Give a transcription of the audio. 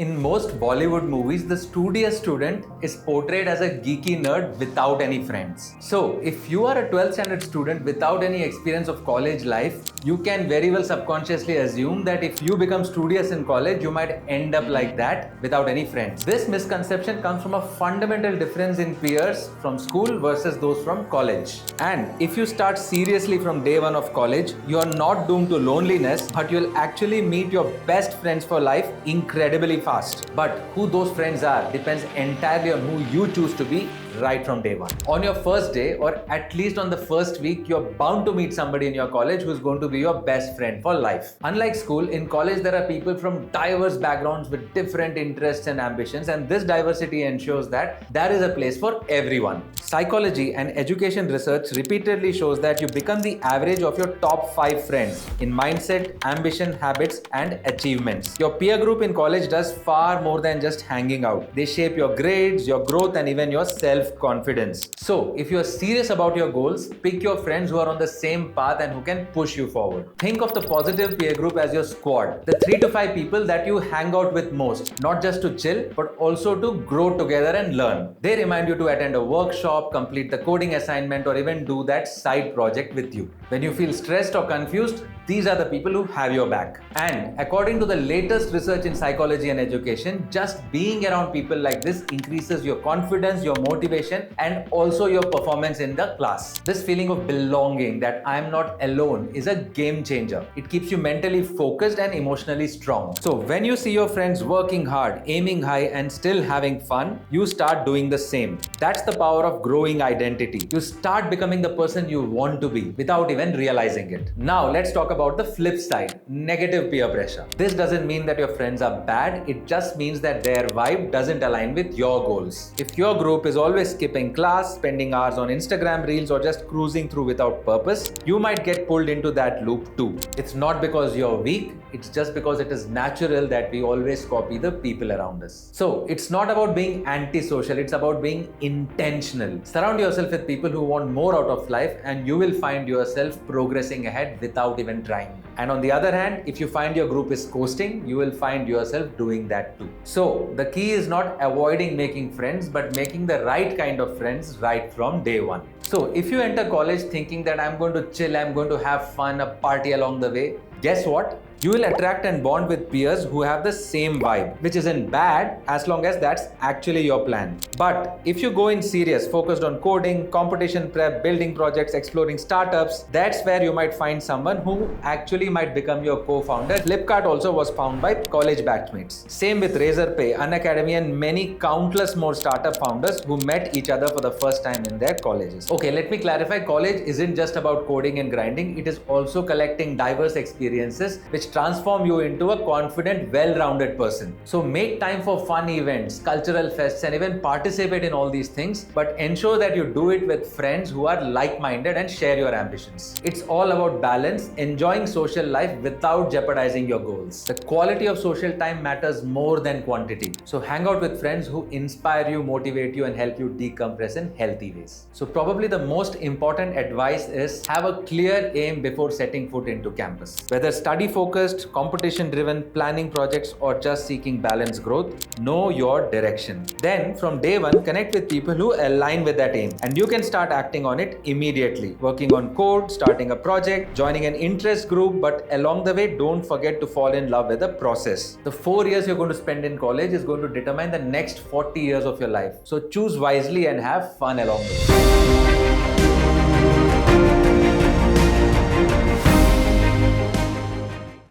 In most Bollywood movies, the studious student is portrayed as a geeky nerd without any friends. So, if you are a 12th standard student without any experience of college life, you can very well subconsciously assume that if you become studious in college, you might end up like that without any friends. This misconception comes from a fundamental difference in peers from school versus those from college. And if you start seriously from day one of college, you are not doomed to loneliness, but you'll actually meet your best friends for life incredibly fast. But who those friends are depends entirely on who you choose to be right from day one. On your first day, or at least on the first week, you're bound to meet somebody in your college who's going to be your best friend for life. Unlike school, in college there are people from diverse backgrounds with different interests and ambitions, and this diversity ensures that there is a place for everyone. Psychology and education research repeatedly shows that you become the average of your top 5 friends in mindset, ambition, habits, and achievements. Your peer group in college does far more than just hanging out. They shape your grades, your growth, and even your self-confidence. So, if you are serious about your goals, pick your friends who are on the same path and who can push you forward. Think of the positive peer group as your squad, the 3 to 5 people that you hang out with most, not just to chill, but also to grow together and learn. They remind you to attend a workshop, complete the coding assignment, or even do that side project with you. When you feel stressed or confused, these are the people who have your back. And according to the latest research in psychology and education, just being around people like this increases your confidence, your motivation, and also your performance in the class. This feeling of belonging, that I am not alone, is a game changer. It keeps you mentally focused and emotionally strong. So when you see your friends working hard, aiming high, and still having fun, you start doing the same. That's the power of growing identity. You start becoming the person you want to be without even realizing it. Now let's talk about the flip side, negative peer pressure. This doesn't mean that your friends are bad, it just means that their vibe doesn't align with your goals. If your group is always skipping class, spending hours on Instagram reels, or just cruising through without purpose, you might get pulled into that loop too. It's not because you're weak, it's just because it is natural that we always copy the people around us. So it's not about being antisocial, it's about being intentional. Surround yourself with people who want more out of life, and you will find yourself progressing ahead without even trying. And on the other hand, if you find your group is coasting, you will find yourself doing that too. So the key is not avoiding making friends, but making the right kind of friends right from day one. So if you enter college thinking that I'm going to chill, I'm going to have fun, a party along the way, guess what? You will attract and bond with peers who have the same vibe, which isn't bad as long as that's actually your plan. But if you go in serious, focused on coding, competition prep, building projects, exploring startups, that's where you might find someone who actually might become your co-founder. Flipkart also was founded by college batchmates. Same with Razorpay, Unacademy, and many countless more startup founders who met each other for the first time in their colleges. Okay, let me clarify, college isn't just about coding and grinding, it is also collecting diverse experiences which transform you into a confident, well-rounded person. So make time for fun events, cultural fests, and even participate in all these things, but ensure that you do it with friends who are like-minded and share your ambitions. It's all about balance, enjoying social life without jeopardizing your goals. The quality of social time matters more than quantity. So hang out with friends who inspire you, motivate you, and help you decompress in healthy ways. So probably the most important advice is have a clear aim before setting foot into campus. Whether study focused, competition driven, planning projects, or just seeking balanced growth, know your direction. Then from day one, connect with people who align with that aim, and you can start acting on it immediately. Working on code, starting a project, joining an interest group, but along the way, don't forget to fall in love with the process. The 4 years you're going to spend in college is going to determine the next 40 years of your life. So choose wisely and have fun along the way.